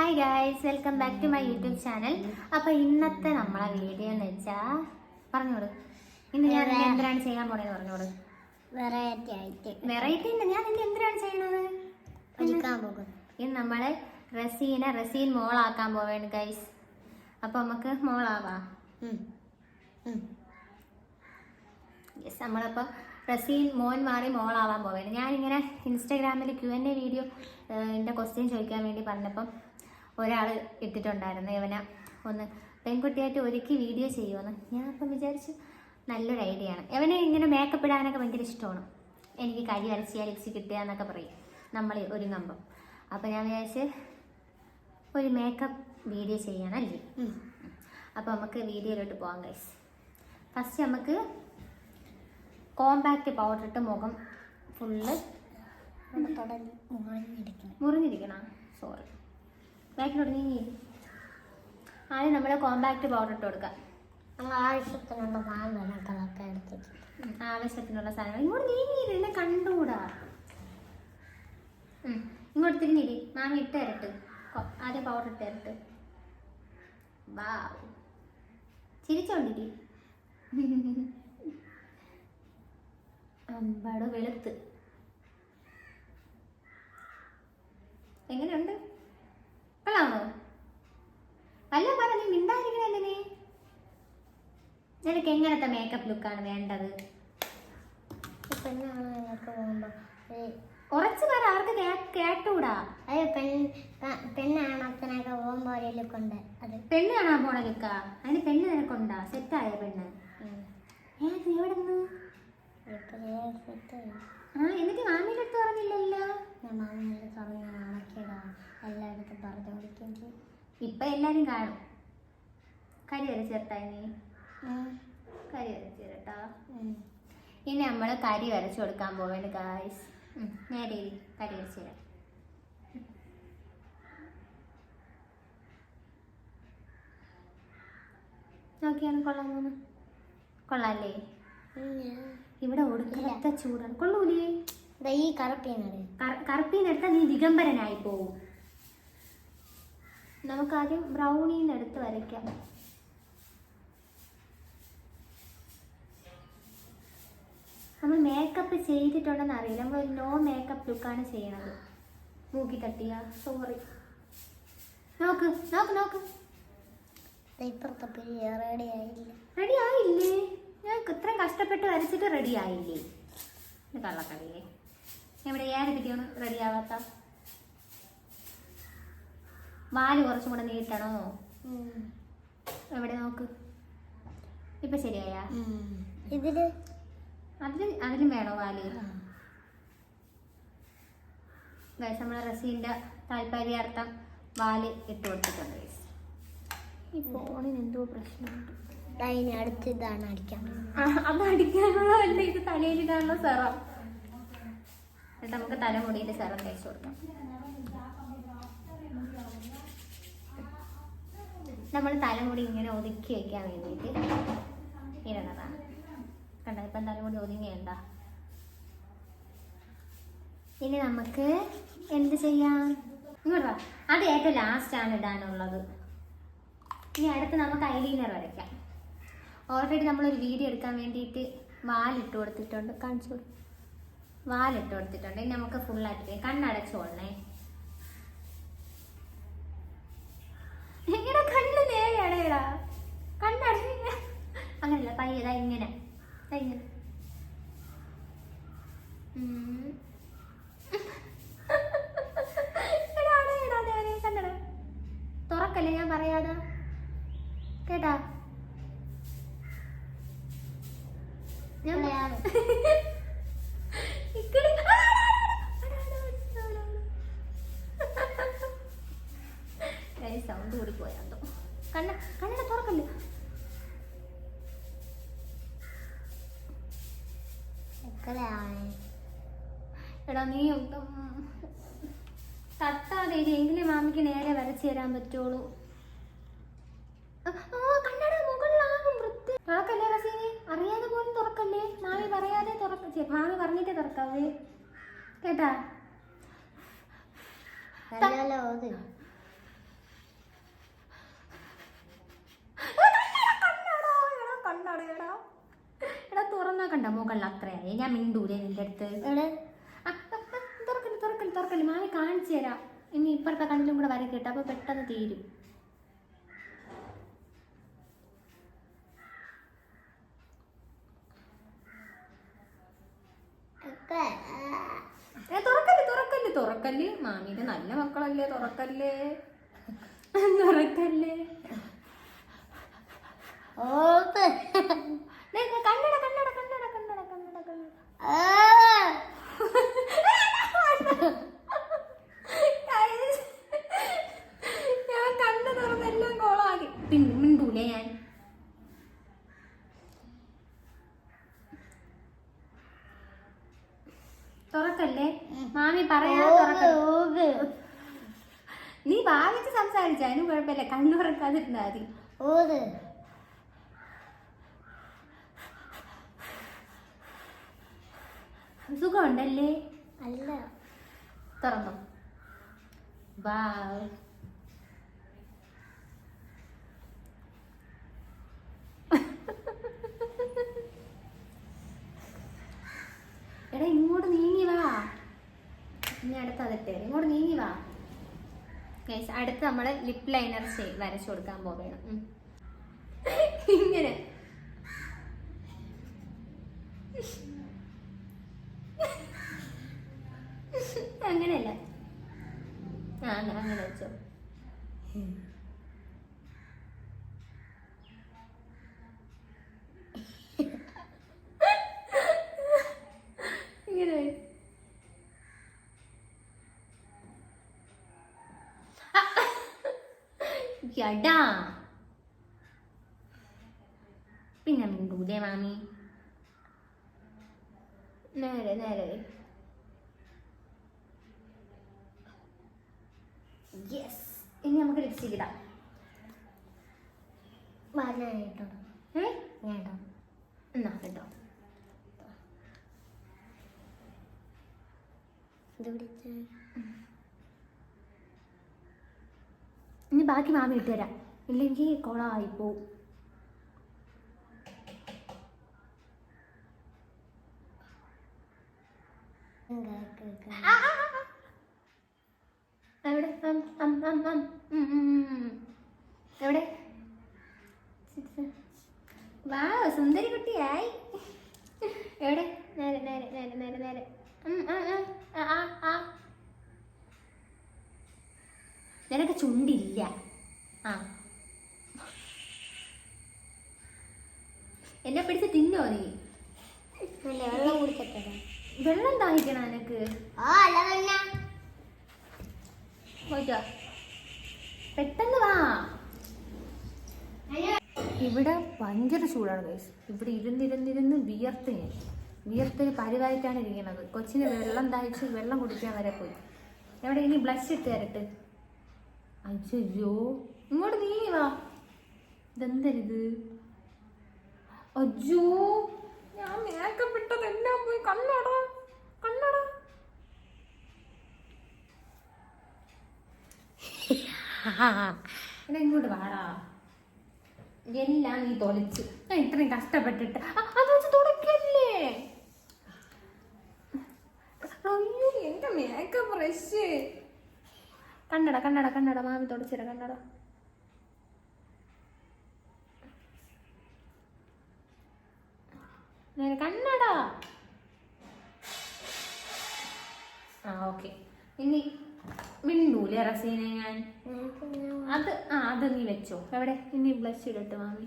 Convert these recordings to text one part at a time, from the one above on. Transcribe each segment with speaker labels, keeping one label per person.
Speaker 1: Hi guys, welcome back to my YouTube channel. അപ്പോൾ ഇന്നത്തെ നമ്മളെ വീഡിയോ എന്ന് വെച്ചാൽ പറഞ്ഞോട്, ഇന്ന് ഞാൻ എന്തിനാണ് ചെയ്യാൻ പോണേന്ന് പറഞ്ഞോട്. വെറൈറ്റി ഉണ്ട്. ഞാൻ ഇന്ന് എന്തിനാണ് ചെയ്യണത്? ഇന്ന് നമ്മള് റസീൻ മോളാക്കാൻ പോവേണ് ഗൈസ്. അപ്പോൾ നമുക്ക് മോളാവാ. യെസ്, നമ്മളപ്പോൾ റസീൻ മോൻ മാറി മോളാവാൻ പോവേണ്. ഞാനിങ്ങനെ ഇൻസ്റ്റാഗ്രാമിൽ Q&A വീഡിയോ എൻ്റെ ക്വസ്റ്റ്യൻ ചോദിക്കാൻ വേണ്ടി പറഞ്ഞപ്പം ഒരാൾ ഇട്ടിട്ടുണ്ടായിരുന്നു, ഇവന ഒന്ന് പെൺകുട്ടിയായിട്ട് ഒരുക്കി വീഡിയോ ചെയ്യുമെന്ന്. ഞാൻ അപ്പം വിചാരിച്ചു നല്ലൊരു ഐഡിയ ആണ്. ഇവനെ ഇങ്ങനെ മേക്കപ്പ് ഇടാനൊക്കെ ഭയങ്കര ഇഷ്ടമാണ്. എനിക്ക് കരി വരച്ചിയാൽ ലിപ്സ്റ്റിക് കിട്ടുക എന്നൊക്കെ പറയും നമ്മൾ ഒരുങ്ങുമ്പം. അപ്പോൾ ഞാൻ വിചാരിച്ച് ഒരു മേക്കപ്പ് വീഡിയോ ചെയ്യണമല്ലേ. അപ്പോൾ നമുക്ക് വീഡിയോയിലോട്ട് പോകാം ഗൈസ്. ഫസ്റ്റ് നമുക്ക് കോമ്പാക്റ്റ് പൗഡർ ഇട്ട് മുഖം ഫുള്ള് മുറിഞ്ഞിരിക്കണം. സോറി, ബാക്കിലോട്ട് നീങ്ങി. ആദ്യം നമ്മൾ കോമ്പാക്റ്റ് പൗഡർ ഇട്ട് കൊടുക്കാം. ആവശ്യത്തിനുള്ള സാധനങ്ങൾ ഇങ്ങോട്ട് നീങ്ങിയില്ല, കണ്ടുകൂടാ. ഇങ്ങോട്ട് തിരിഞ്ഞിരി, മാമി ഇട്ട് തരട്ട്. ആദ്യം പൗഡർ ഇട്ട് തരട്ട്. വാ, ചിരിച്ചോണ്ടിരി. അമ്പാട് വെളുത്ത് എങ്ങനെയുണ്ട്? കൊള്ളാമോ? അല്ല പറ, നീ മിണ്ടായിരിക്കണേ. നിനക്ക് എങ്ങനത്തെ മേക്കപ്പ് ലുക്കാണ് വേണ്ടത്? ഉറച്ചു പറ, ആർക്ക് കേട്ടൂടാ.
Speaker 2: പെണ്ണാണത്തിനൊക്കെ പോകുമ്പോ ഒരു ലുക്കുണ്ട്. അത്
Speaker 1: പെണ്ണ് കാണാൻ പോണ ലുക്കാ? അതിന് പെണ്ണ് നിനക്കുണ്ടാ? സെറ്റായ പെണ്ണ്? എവിടെ നിന്ന്? എന്നിട്ട് മാമിയുടെ അടുത്ത് പറഞ്ഞില്ലല്ലോ.
Speaker 2: എല്ലായിടത്തും പറഞ്ഞു കൊടുക്കും.
Speaker 1: ഇപ്പൊ എല്ലാരും കാണും. കരി വരച്ചേർത്തായി നീ? കരി വരച്ചേരട്ടാ. ഇനി നമ്മള് കരി വരച്ചു കൊടുക്കാൻ പോവേണ്ട ഗായ്സ്. നേരെ കരി വരച്ചു തരാം. നോക്കിയാണ് കൊള്ളാമോന്ന്? കൊള്ളാല്ലേ? ഇവിടെ ഒടുക്കത്തെ ചൂടാണ്. കൊള്ളൂലേ?
Speaker 2: ഈ
Speaker 1: കറുപ്പീന്നെടുത്താൽ നീ ദിഗംബരനായി പോവും. നമുക്കാദ്യം ബ്രൗണീന്ന് എടുത്ത് വരയ്ക്കാം. നമ്മൾ മേക്കപ്പ് ചെയ്തിട്ടുണ്ടെന്ന് അറിയില്ല, നമ്മൾ നോ മേക്കപ്പ് ലുക്കാണ് ചെയ്യണത്. മൂക്കി തട്ടിയ സോറി. നോക്ക് നോക്ക് നോക്ക്, റെഡി ആയില്ലേ? ഞാൻ ഇത്രയും കഷ്ടപ്പെട്ട് വരച്ചിട്ട് റെഡി ആയില്ലേ? കള്ളക്കളിയേ. എവിടെ ഏതെത്തിക്കാണ് റെഡി ആവാത്ത? വാല് കുറച്ചും കൂടെ നീട്ടണോ? എവിടെ നോക്ക്, ഇപ്പൊ ശരിയായ? അതിലും വേണോ വാല്? ഗൈസ്, നമ്മളെ റസീന്റെ താല്പര്യാർത്ഥം വാല് ഇട്ട് കൊടുത്തിട്ടുണ്ട്. ഈ ഫോണിന് എന്തോ പ്രശ്നമുണ്ട്.
Speaker 2: അടുത്തിതാണ് അടിക്കാൻ.
Speaker 1: അത് അടിക്കാനുള്ളതല്ല, ഇത് തലയിലിടാനുള്ള സെറം. എന്നിട്ട് നമുക്ക് തലമുടിയിൽ സെറം തേച്ച് കൊടുക്കാം. നമ്മൾ തലമുടി ഇങ്ങനെ ഒതുക്കി വയ്ക്കാൻ വേണ്ടിയിട്ട് ഇടണതാണ്. കണ്ട, ഇപ്പം തലമുടി ഒതുങ്ങിയുണ്ട. ഇനി നമുക്ക് എന്ത് ചെയ്യാം? ഇങ്ങോട്ടാ, അത് ഏറ്റവും ലാസ്റ്റാണ് ഇടാനുള്ളത്. ഇനി അടുത്ത് നമുക്ക് ഐലൈനർ വരയ്ക്കാം. ഓൾറെഡി നമ്മളൊരു വീഡിയോ എടുക്കാൻ വേണ്ടിയിട്ട് വാലിട്ട് കൊടുത്തിട്ടുണ്ട്. കാണിച്ചു കൊടുക്കും. വാലിട്ട് കൊടുത്തിട്ടുണ്ട്. ഇനി നമുക്ക് ഫുള്ളായിട്ട് കണ്ണടച്ചോളണേ. എങ്ങനെ കണ്ണ് നേരെയാണേടാ? കണ്ണട അങ്ങനല്ല, പയ്യതാ ഇങ്ങനെ ഇങ്ങനെ. കണ്ണട തുറക്കല്ലേ, ഞാൻ പറയാതാ കേട്ടാ? സൗണ്ട് കൂടി പോയാന്തോ. കണ്ണട തുറക്കല്ലേ? എടാ നീ തട്ടാതെ എങ്കിലും മാമിക്ക് നേരെ വരച്ചു തരാൻ പറ്റുള്ളൂ. കണ്ണട മുകളിലാകും. വൃത്തി തുറക്കല്ലേ റസീനി, അറിയാതെ പോലും തുറക്കല്ലേ. മാമി പറയാതെ മാമി പറഞ്ഞിട്ടേ തുറക്കാവേ, കേട്ടാ? മുകളിൽ അത്രയായി. ഞാൻ മിണ്ടൂലേ നിന്റെ അടുത്ത്.
Speaker 2: എവിടെ
Speaker 1: തുറക്കല് മാമി കാണിച്ചു തരാം. ഇനി ഇപ്പുറത്തെ കണ്ണിലും കൂടെ വര കേട്ടോ, അപ്പൊ പെട്ടെന്ന് തീരും. തുറക്കല്ലേ മാമിയുടെ നല്ല മക്കളല്ലേ, തുറക്കല്ലേ. കണ്ണട കണ്ണട കണ്ണട കണ്ണട കണ്ണട കണ്ണട. ഞാൻ കണ്ണ് തുറന്നെല്ലാം കോളാക്കി. പിന്നെ മിണ്ടൂലേ ഞാൻ. തുറക്കല്ലേ മാമി പറയാ. നീ ഭാവിച്ച് സംസാരിച്ച അതിന് കുഴപ്പമില്ല, കണ്ണു തുറക്കാതിരുന്നാ മതി. സുഖമുണ്ടല്ലേ?
Speaker 2: അല്ല
Speaker 1: തുറന്നു. വാ എടാ ഇങ്ങോട്ട് നീങ്ങി വാ. ഇനി അടുത്ത് അതിട്ട് ഇങ്ങോട്ട് നീങ്ങി വാ. അടുത്ത് നമ്മള് ലിപ് ലൈനർ വരച്ചു കൊടുക്കാൻ പോവേണം. ഇങ്ങനെ അങ്ങനെയല്ല, അങ്ങനെ വെച്ചോ. ഇങ്ങനെ യടാ പിന്നെ മിണ്ടൂലേ മാമി. നേരെ നേരെ. യെസ്, ഇനി നമുക്ക് ലിപ്സ്റ്റിക് ഇടാം.
Speaker 2: കേട്ടോ
Speaker 1: വേണ്ട എന്നാ കേട്ടോ. ഇനി ബാക്കി മാമി ഇട്ട് തരാം, ഇല്ലെങ്കിൽ കൊളമായി പോവും. എവിടെ എവിടെ? വാ സുന്ദരി കുട്ടിയായി. എവിടെ? നേരെ നേരെ നേരെ നേരെ നേരെ. നിനക്ക് ചുണ്ടില്ല. എന്നെ പിടിച്ച് തിന്നോ നീ?
Speaker 2: വെള്ളം കുടിക്കട്ടെ.
Speaker 1: വെള്ളം ദാഹിക്കണ നിനക്ക്? പോയിട്ടോ, പെട്ടെന്ന് വാ. ഇവിടെ ഭയങ്കര ചൂടാണ് ഗൈസ്. ഇവിടെ ഇരുന്നിരുന്നിരുന്ന് വിയർത്തൊരു പരിവായിട്ടാണ് ഇരിക്കണത്. കൊച്ചിന് വെള്ളം ദാഹിച്ച് വെള്ളം കുടിക്കാൻ വരെ പോയി. എവിടെ? ഇനി ബ്ലഷ് ഇട്ട് തരട്ടെ. അയ്യോ ഇങ്ങോട്ട് നീ വാ. ഇതെന്തരിത്? അയ്യോ ഞാൻ മേക്കപ്പ് ഇട്ടത് എല്ലാം പോയി. കണ്ണട കണ്ണട. എടാ ഇങ്ങോട്ട് വാടാ. എല്ലാം നീ തൊളിച്ച്. ഞാൻ ഇത്രയും കഷ്ടപ്പെട്ടിട്ട് അത് വെച്ച് തുടക്കല്ലേ. അയ്യോ എന്റെ മേക്കപ്പ് ബ്രഷ്. കണ്ണട കണ്ണട കണ്ണട മാമി തുടച്ചിര കണ്ണട. നേരെ കണ്ണട. ഓക്കെ. ഇനി മിണ്ടൂലേ റസീനെ ഞാൻ? അത് നീ വെച്ചോ. എവിടെ? ഇനി ബ്ലഷ് ഇടട്ടെ മാമി.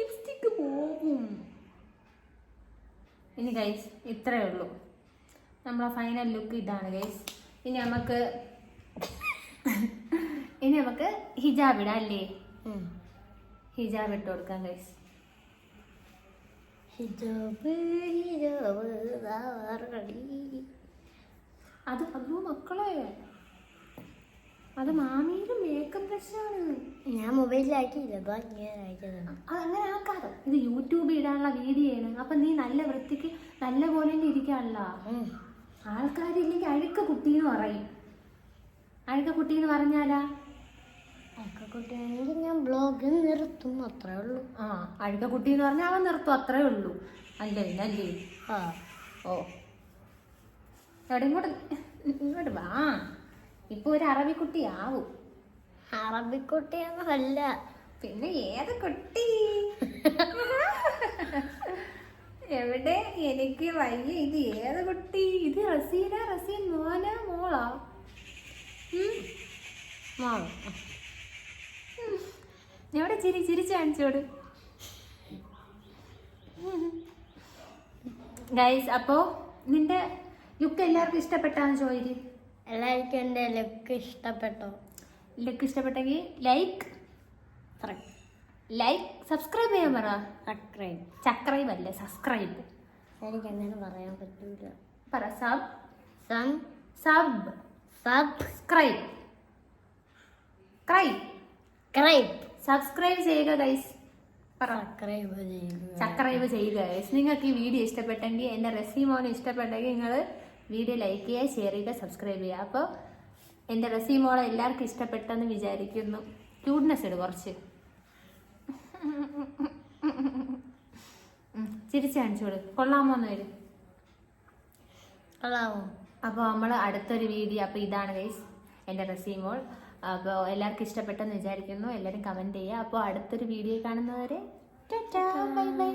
Speaker 1: ലിപ്സ്റ്റിക്ക് പോകും. ഇനി ഗൈസ് ഇത്രയേ ഉള്ളൂ. നമ്മളെ ഫൈനൽ ലുക്ക് ഇതാണ് ഗൈസ്. ഇനി നമുക്ക് ഹിജാബ് ഇടാം അല്ലേ? ഹിജാബ് ഇട്ട് കൊടുക്കാം ഗൈസ്. അത് അല്ലോ മക്കളെ, അത് മാമിയുടെ മേക്കപ്പ് ബ്രഷാണ്.
Speaker 2: ഞാൻ മൊബൈലിലാക്കിയില്ല,
Speaker 1: അതങ്ങനെ ആക്കാതെ. ഇത് യൂട്യൂബിൽ ഇടാനുള്ള വീഡിയോ ആണ്. അപ്പൊ നീ നല്ല വൃത്തിക്ക് നല്ല പോലെ തന്നെ ഇരിക്കാനുള്ള. ആൾക്കാരില്ലെങ്കിൽ അഴുക്ക കുട്ടീന്ന് പറയും. അഴുക്ക കുട്ടീന്ന് പറഞ്ഞാലാ
Speaker 2: കുട്ടിയാണെങ്കിൽ ഞാൻ ബ്ലോഗ് നിർത്തും, അത്രേ ഉള്ളൂ.
Speaker 1: ആ അഴുക്കക്കുട്ടി എന്ന് പറഞ്ഞാൽ അവൻ നിർത്തും, അത്രേ ഉള്ളൂ. അല്ലേ അല്ലേ?
Speaker 2: ആ
Speaker 1: ഓ എവിടെ ഇങ്ങോട്ട് വാ. ഇപ്പൊ ഒരു അറബിക്കുട്ടി ആവും.
Speaker 2: അറബിക്കുട്ടിയൊന്നും അല്ല.
Speaker 1: പിന്നെ ഏത് കുട്ടി? എവിടെ? എനിക്ക് വയ്യ. ഇത് ഏത് കുട്ടി? ഇത് റസീൻ മോനാ മോളാ?
Speaker 2: മോള്
Speaker 1: എവിടെ? ചിരിച്ചു കാണിച്ചോട് ഗൈസ്. അപ്പോ നിന്റെ ലുക്ക് എല്ലാവർക്കും ഇഷ്ടപ്പെട്ടാന്ന് ചോദിക്ക്.
Speaker 2: എല്ലാവർക്കും എൻ്റെ ലുക്ക് ഇഷ്ടപ്പെട്ടോ?
Speaker 1: ലുക്ക് ഇഷ്ടപ്പെട്ടെങ്കിൽ ലൈക്ക് സബ്സ്ക്രൈബ് ചെയ്യാൻ പറ. സബ്സ്ക്രൈബ് അല്ലേ, സബ്സ്ക്രൈബ്.
Speaker 2: എനിക്ക് അങ്ങനെ പറയാൻ പറ്റൂല.
Speaker 1: പറ.
Speaker 2: സബ്സ്ക്രൈബ്
Speaker 1: സബ്സ്ക്രൈബ് ചെയ്യുക ഗൈസ്.
Speaker 2: സബ്സ്ക്രൈബ്
Speaker 1: ചെയ്യുക ഗൈസ്. നിങ്ങൾക്ക് ഈ വീഡിയോ ഇഷ്ടപ്പെട്ടെങ്കിൽ, എൻ്റെ റസീമോനെ ഇഷ്ടപ്പെട്ടെങ്കിൽ നിങ്ങൾ വീഡിയോ ലൈക്ക് ചെയ്യുക, ഷെയർ ചെയ്യുക, സബ്സ്ക്രൈബ് ചെയ്യുക. അപ്പോൾ എൻ്റെ റസീമോളെ എല്ലാവർക്കും ഇഷ്ടപ്പെട്ടെന്ന് വിചാരിക്കുന്നു. ക്യൂട്ട്നെസ് ഇട് കുറച്ച്. ചിരിച്ചു കാണിച്ചോളൂ. കൊള്ളാമോന്ന് വരും.
Speaker 2: കൊള്ളാമോ?
Speaker 1: അപ്പോൾ നമ്മൾ അടുത്തൊരു വീഡിയോ. അപ്പോൾ ഇതാണ് ഗൈസ് എൻ്റെ റസീമോൾ. അപ്പോൾ എല്ലാവർക്കും ഇഷ്ടപ്പെട്ടെന്ന് വിചാരിക്കുന്നു. എല്ലാവരും കമൻറ്റ് ചെയ്യുക. അപ്പോൾ അടുത്തൊരു വീഡിയോ കാണുന്നവരെ ടാറ്റാ, ബൈ ബൈ.